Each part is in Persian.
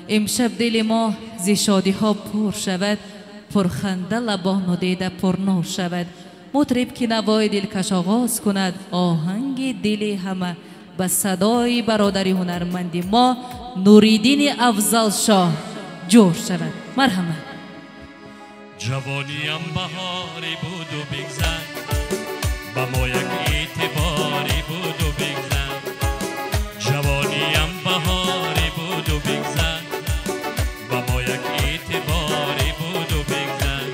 امشب دل ما ز شادی ها پر شود، پرخنده لبان و دیده پرنور شود. مطرب که نوای دلکش آغاز کند، آهنگ دل همه به صدای برادری هنرمندی ما نوریدین افضل شاه جور شود. مرحمت. جوانیم بهاری بود و بگذر، به ما یک اعتباری بود و بگذر. جوانیم بهاری بود و بگذر، به ما یک اعتباری بود و بگذر.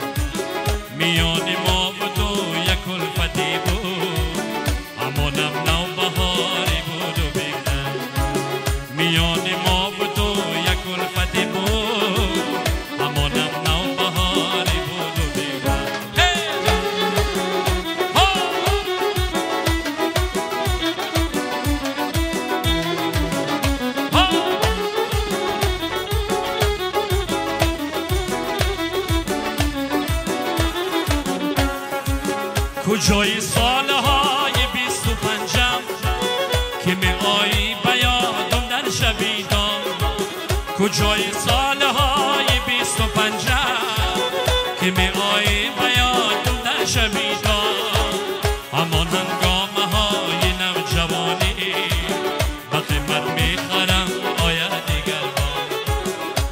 میان ما و تو یک الفتی بود، همانم نو بهاری بود و بگذر. میان ما و تو یک الفتی بود، همانم نو بهاری بود و بگذر. کجای سالهای 25م که می آیی به یادم در شبیدان. کجای سالهای 25م که می آیی به یادم در شبیدان. همان هنگامه های نوجوانی به قیمت می خرم آید دیگر بار.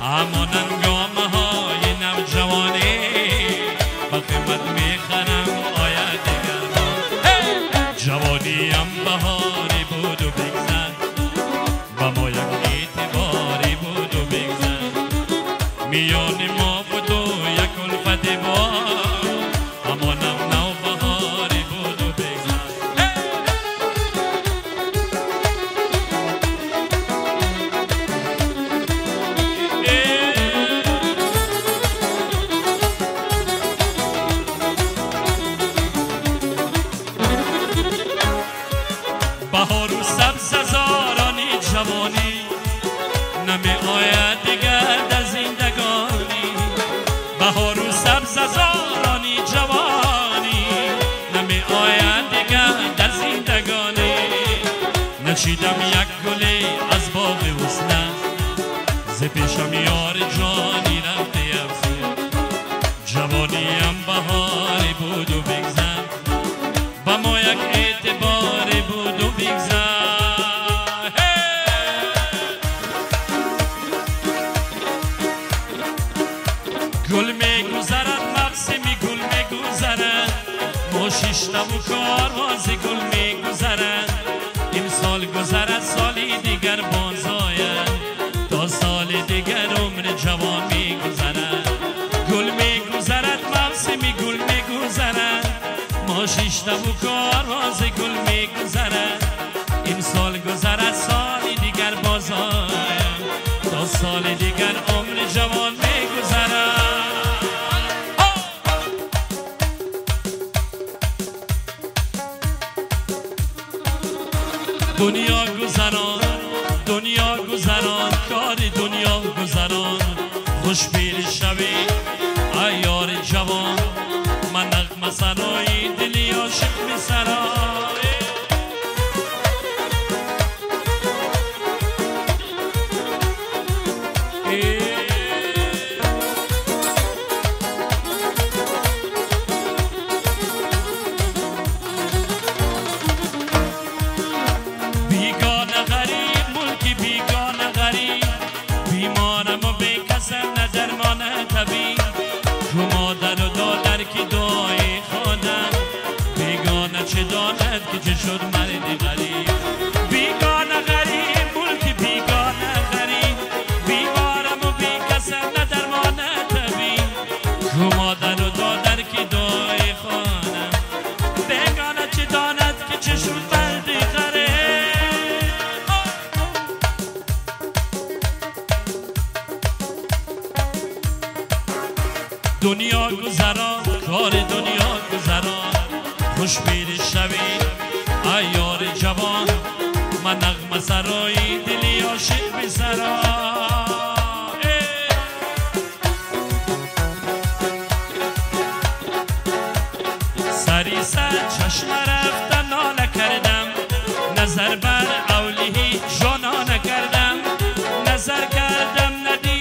همان هنگامه های نوجوانی به قیمت می خرم آید دیگر بار. جوانیم بهاری بود و بگذر، به ما یک اعتباری بود و بگذر. میان ما و تو یک الفتی بود، همانم نو بهاری بود و بگذر. بهار و سبز زارانی جوانی، نمی آید دیگر در زندگانی. بهار و سبز زارانی جوانی، نمی آید دیگر در زندگانی. نچیدم یک گلی از باغ حسنت، ز پیشم یار جانی رفته افزود. جوانیم بهاری بود و بگذر، به ما یک اعتباری بود و بگذر. گل می گذرد مقسمی گل می گذرد، ما ششتم و کارواز گل می گذرد. این سال گذرد سالی دیگر باز آید، تا سال دیگر عمر جوان می گذرد. گل می گذرد مقسمی گل می گذرد، ما ششتم و کارواز گل می گذرد. این سال گذرد سالی دیگر باز آید، تا سال دیگر عمر جوان می گذرد. دنیا گذران دنیا گذران، کار دنیا گذران. خوش بیر شوی ای یار جوان، من نغمه سرای دلی عاشق می سرای. بیگانه غریب ملکی بیگانه غریب، بیمارم و بیکسم نه درمان طبیب. رو مادر و دادر که دعای خانم، بیگانه چه داند که چه شد مرد غریب. بیگانه غریب ملکی بیگانه غریب، بیمارم و بیکسم نه درمان طبیب. رو مادر و دادر که دعای خانم، بیگانه چه داند که چه شد مرد غریب. دنیا گذران کار دنیا گذران، خوش بیر شوی ای یار جوان، من نغمه سرای دلی عاشق بی سرای. سری سر چشم رفتن ناله کردم، نظر بر اولیه جانا نکردم. نظر کردم ندید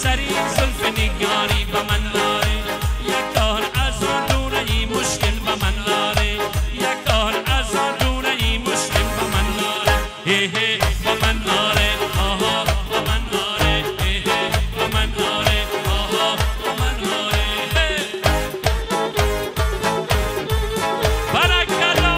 سری زلف نگاری به من داره یک کار از آن دوره ای مشکل به من داره یک کار از آن دوره ای مشکل به من داره هی هی به من داره آها به من داره هی هی به من داره آها به من داره برکلا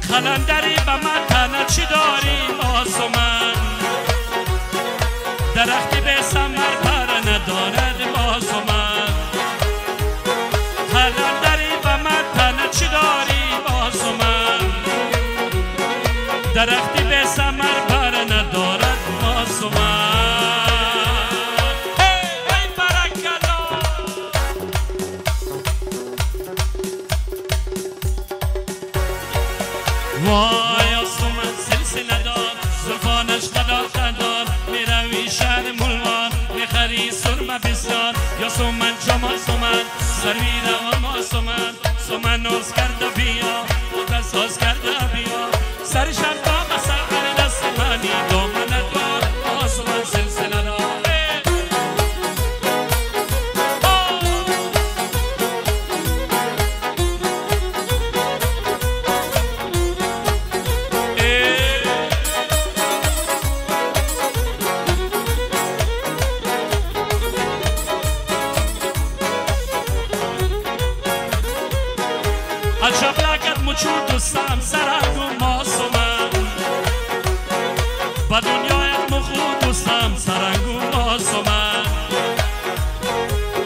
قلندری به من تنه چی داری بازو من درختی به ثمر پر ندارد بازو من قلندری به من تنه چی داری بازو من درختی به ثمر پر ندارد بازو من ای برکلا وای آسمان سلسله دار زلفانش قدار میروی شهر ملوان میخری سرمه بسیار یا سومن جمال سومن سروی روان سومن سومن ناز کرده بیا و ساز کرده بیا سر شب تا مسحر دست منی دامنت بار آسمان سلسله دار عجب لگت مچود دوستم سرنگو ماسومم با دنیایت مخود دوستم سرنگو ماسومم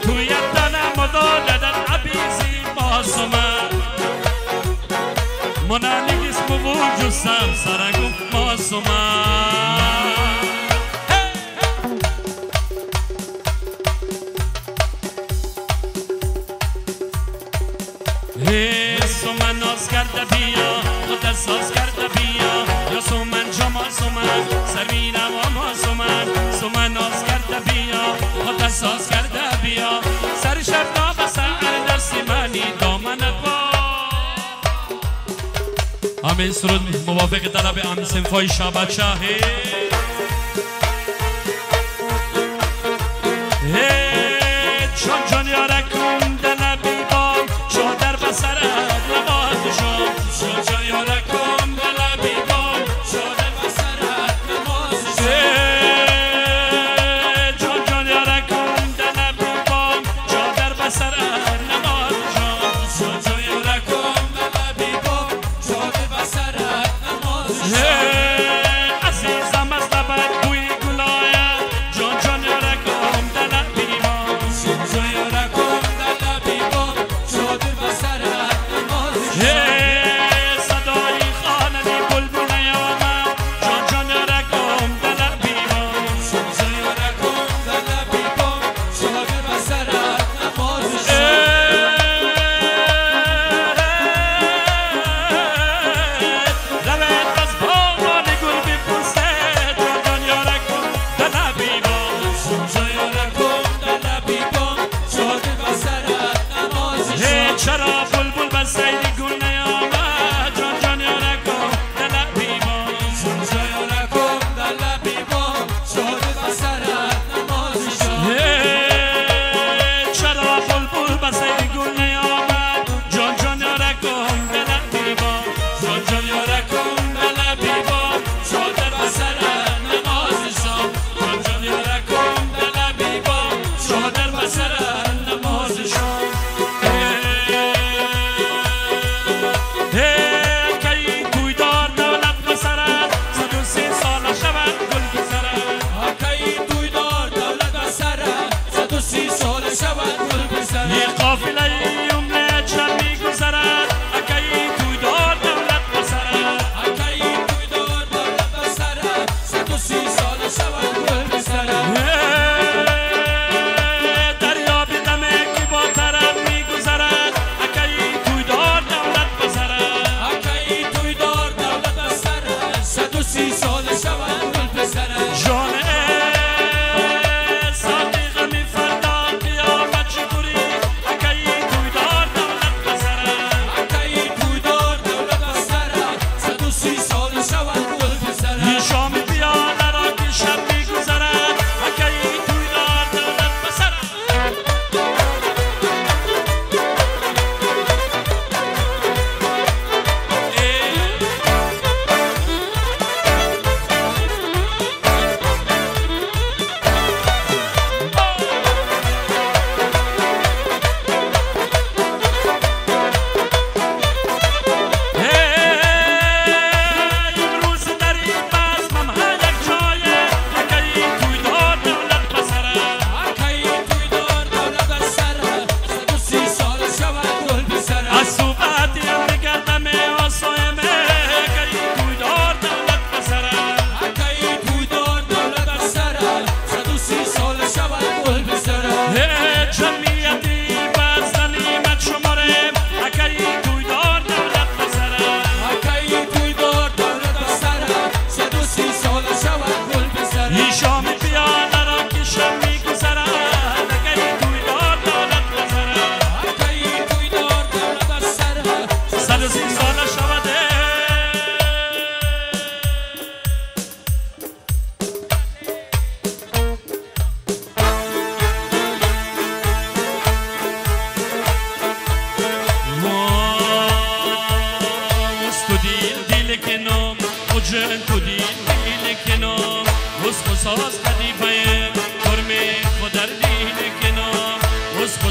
توی تنم مدالدت عبیزی ماسومم منالیگیس مبود دوستم سرنگو ماسومم سومن ناز کرده بیا خود ساز کرده بیا یا سومن جمال سومن سروی نوام سومن سومن ناز کرده بیا خود ساز کرده بیا سر شب تا بسر دست منی دامنت با همین سرود موافق طلب امین سنفای شبچه چون جان یارکم دل بیبام شادر بسرت نماز شام چون جان یارکم دل بیبام شادر بسرت نماز شام چون جان یارکم دل بیبام شادر بسرت نماز شام چون جان یارکم دل بیبام شادر بسرت نماز شام عزیزم از لبت بوی گلایت جان جان یارکم دل بیبام چون جان یارکم دل بیبام شادر بسرت نماز شام صدای خانه بلبل نیامد جان جان یارکم دل بیبام چون جان یارکم دل بیبام شادر بسرت نماز شام لبت از باران گل بپرسد جان جان یارکم دل بیبام چون جان یارکم دل بیبام شادر بسرت نماز شام چرا بلبل به سیر گل نیامد جان جان یارکم دل بیبام چون جان یارکم دل بیبام شادر بسرت نماز شام چرا بلبل به سیر گل نیامد جان جان یارکم دل بیبام جان جان یارکم دل بیبام شادر بسرت نماز شام جان جان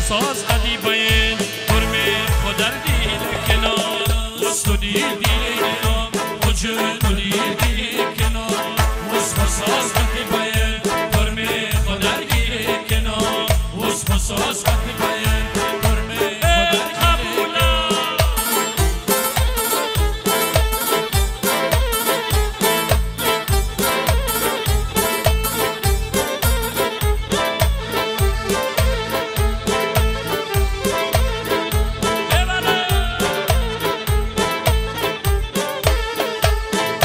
بساز قدی باین برمه خودر دیل کنار تو دیل کنار وجود تو دیل کنار بساز قدی باین برمه خودر دیل کنار بساز قدی باین برمه خودر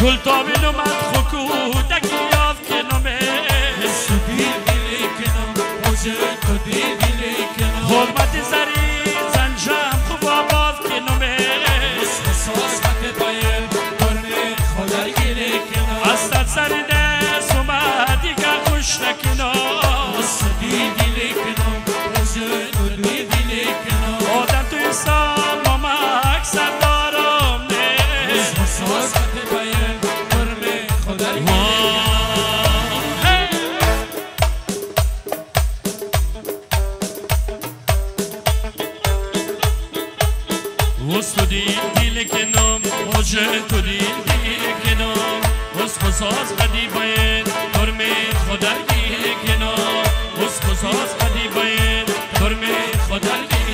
گل تابین اومد خکودکی یاف کنامه تو دیل کنام وجود تو دیل کنام حرمت زری زنجم خوب آباف کنامه بساز قد باید برمه خودر گیره کنام از تد سری دست اومد دیگر خوش نکنام تو دیل کنام وجود تو دیل کنام آدم توی سال ماما اکثر دارم نه بساز قد باید برمه خودر گیره تو دیل کنم وجود تو دیل کنم بساز قدی باید برمه خودر گیره کنم بساز قدی باید برمه خودر گیره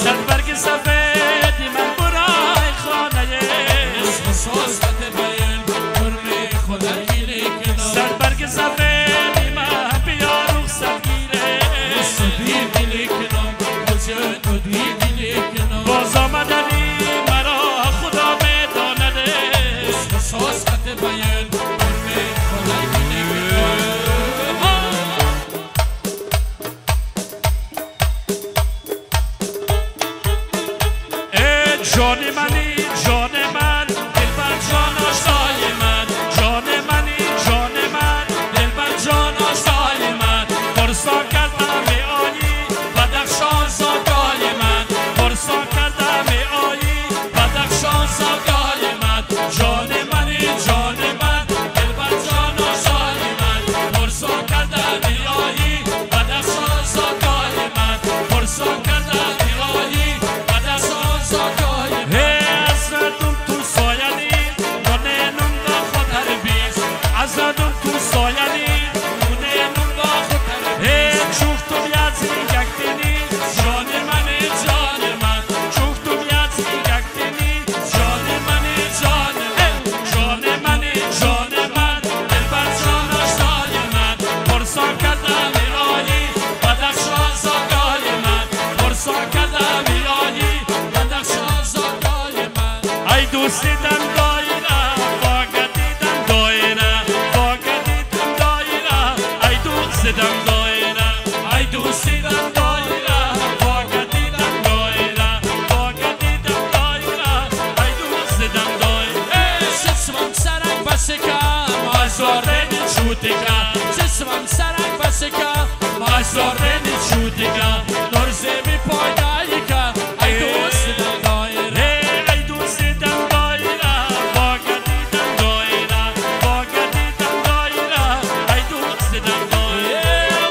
سربرگ سفیدی من برای خانه بساز قد باید برمه خودر گیره کنم سربرگ سفیدی من بیا رخصت گیره دیل کنم وجود تو دیل کنم باز آمدنی مرا خدا بدانده بساز قد باید برمه خودر گیره کنم جان منی جان من دلبر جان آشنای من جان منی جان من دلبر جان آشنای من پرسا کردم آیی بدخشان زادای من پرسا کردم آیی بدخشان زادای من جان منی جان من دلبر جان آشنای من پرسا کردم آیی بدخشان زادای من پرسا کردم آیی بدخشان زادای ازدم تو سایلی نونم دا خودر بیس ازدم تو سایلی نونم دا خودر چوختم یازی یکتینی جان منی جان من چوختم یازی یکتینی جان منی جان جان منی جان من دلبر جان آشنای من پرسا کردم آیی بدخشان زادای من پرسا کردم آیی بدخشان زادای من ای دوستیدم دایره واقع دیدم دایره واقع دیدم دایره ای دوستیدم دایره ای دوستیدم دایره واقع دیدم دایره واقع دیدم دایره ای دوستیدم دایره جسمم سرک بسکم مازارنی چوتکم جسمم سرک بسکم مازارنی چوتکم نرزه بی پایدایی که ای دوستیدم دایره ای دوستیدم دایره واقع دیدم دایره واقع دیدم دایره ای دوستیدم دایره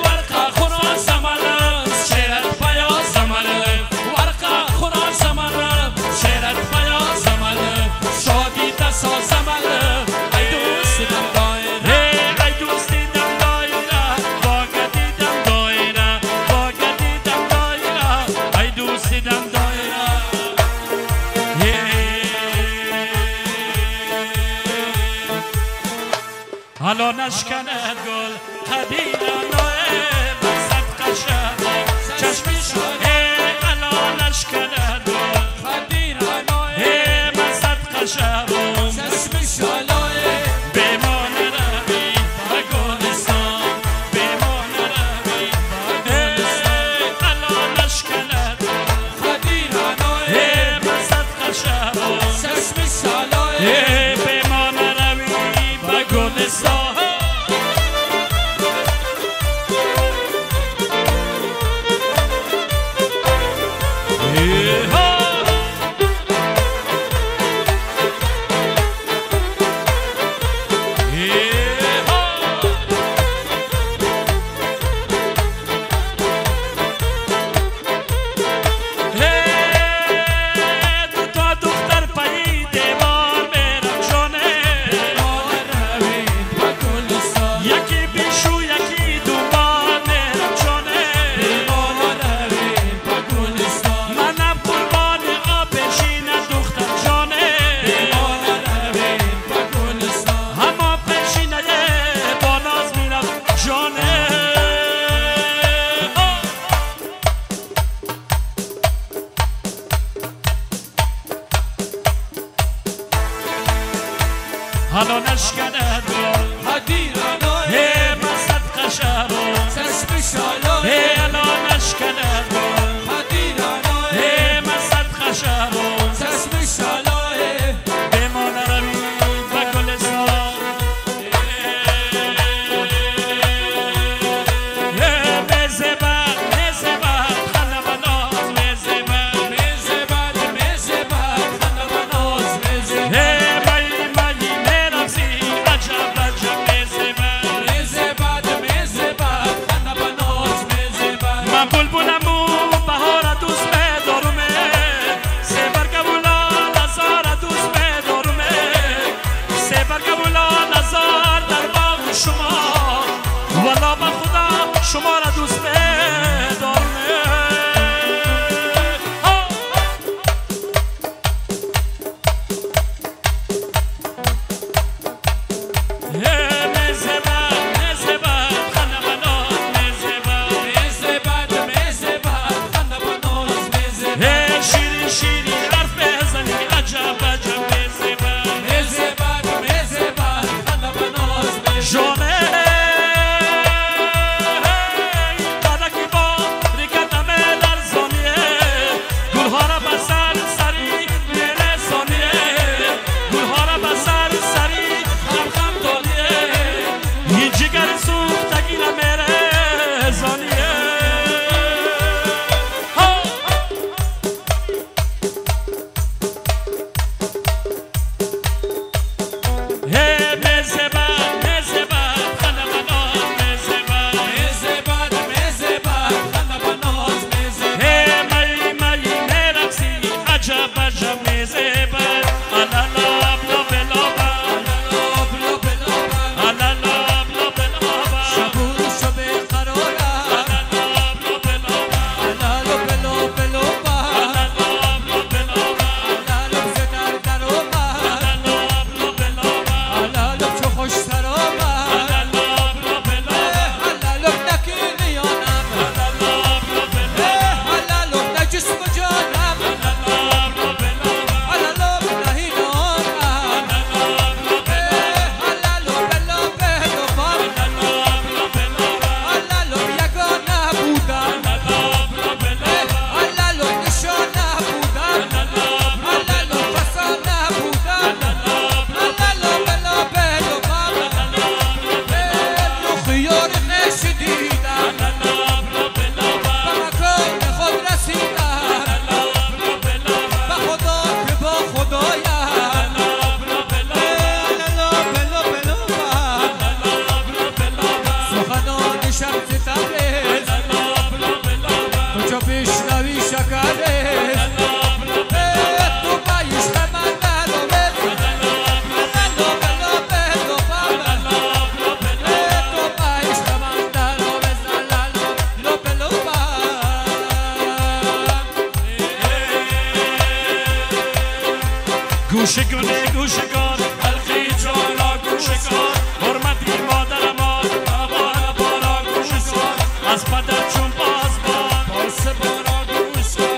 ورقه خورا زمانم شیرت پیا زمانم ورقه خورا زمانم شیرت پیا زمانم شادی دسا زمانم ای دوستیدم دایره ای دوستیدم دایره واقع دیدم دایره واقع دیدم دایره ای دوستیدم دایره حالا نشکند گل قدینا نوه بسد قشنگ چشمی شده حالا نشکند گل قدینا نوه بسد قشنگ چشمی شده بمان روی با گلستان بمان روی با گلستان حالا نشکند قدینا نوه بسد قشنگ حالا نشکند هی مصد قشبو هی حالا نشکند هی مصد قشبو بمان روی و گلستان میزه بد خانه بناز میزه بد خانه بناز هی مایی میرفزی عجب میزه بد خانه بناز من بلبلمو بهار دوست بدارمه سبر قبولا نزار دوست بدارمه سبر قبولا نزار در باغ شما والا من خدا شما را دوست بدارمه میزه بد خانه بناز میزه بد خانه بناز شیری حرف بزنی عجب میزه بد خانه بناز جامه بدکی با ریکتم لرزانیه گلها را بسر سری میرسانیه گلها را بسر سری خم دانیه این جگر سوختگی را میرسانیه میزه بد خانه بناز میزه بد خانه بناز مایی میرقصی عجب میزه بد علالاب شبور شب قرارم گوشگان الخی جانا گوشگان حرمتی مادرم بارا گوشگان از پدر چون بازبان بارا گوشگان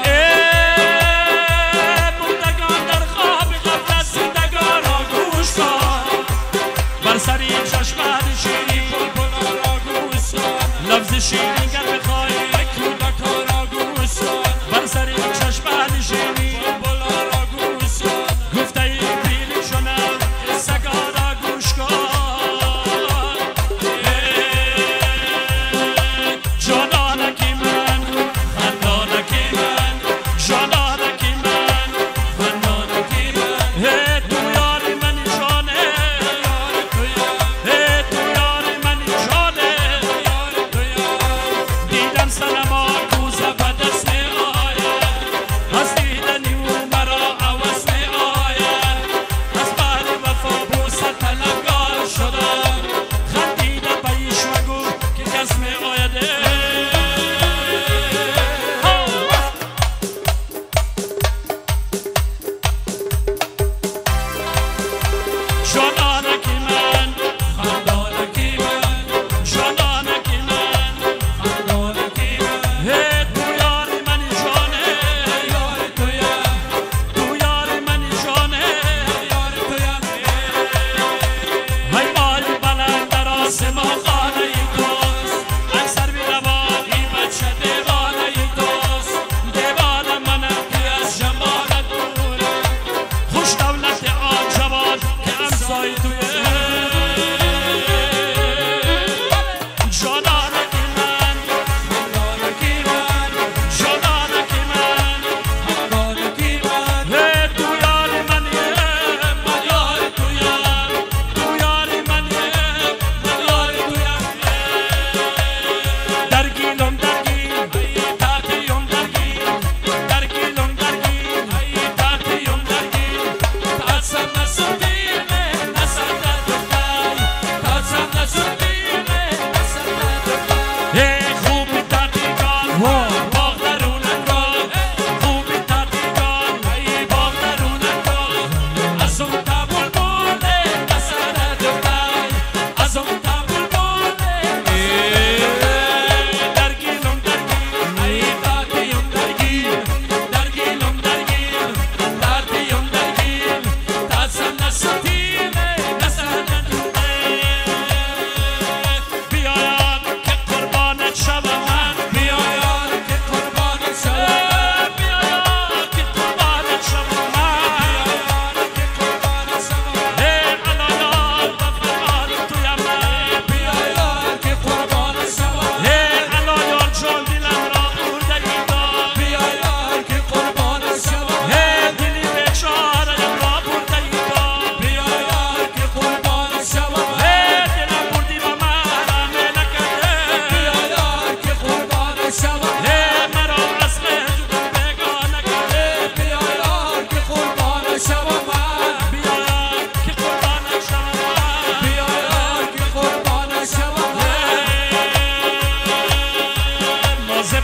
مردگان در خواب غفلت زندگان را گوشگان بر سری چشمت شیرین بلبلا گوشگان لفظ شیرین گر بخوای کودکان را گوشگان بر سری چشمت شیرین بلبلا گوشگان گفته ای پیلی شونه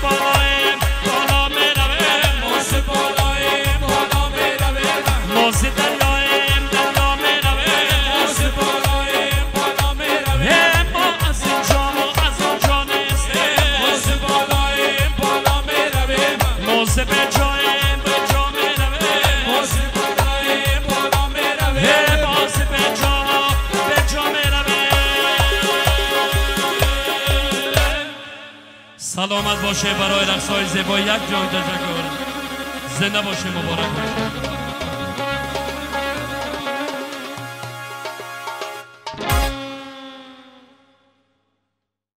بالایم بالا میرویم موز بالایم بالا میرویم موز دریایم دریا میرویم موز بالایم بالا میرویم ما از اینجا ما از آنجا نیستیم موز بالایم بالا میرویم موز به جایم به جا میرویم موز بالایم بالا میرویم موز به جا میرویم سلامت باشه برای رقصهای زیبا یک جای تشکر زنده باشه مبارک باشه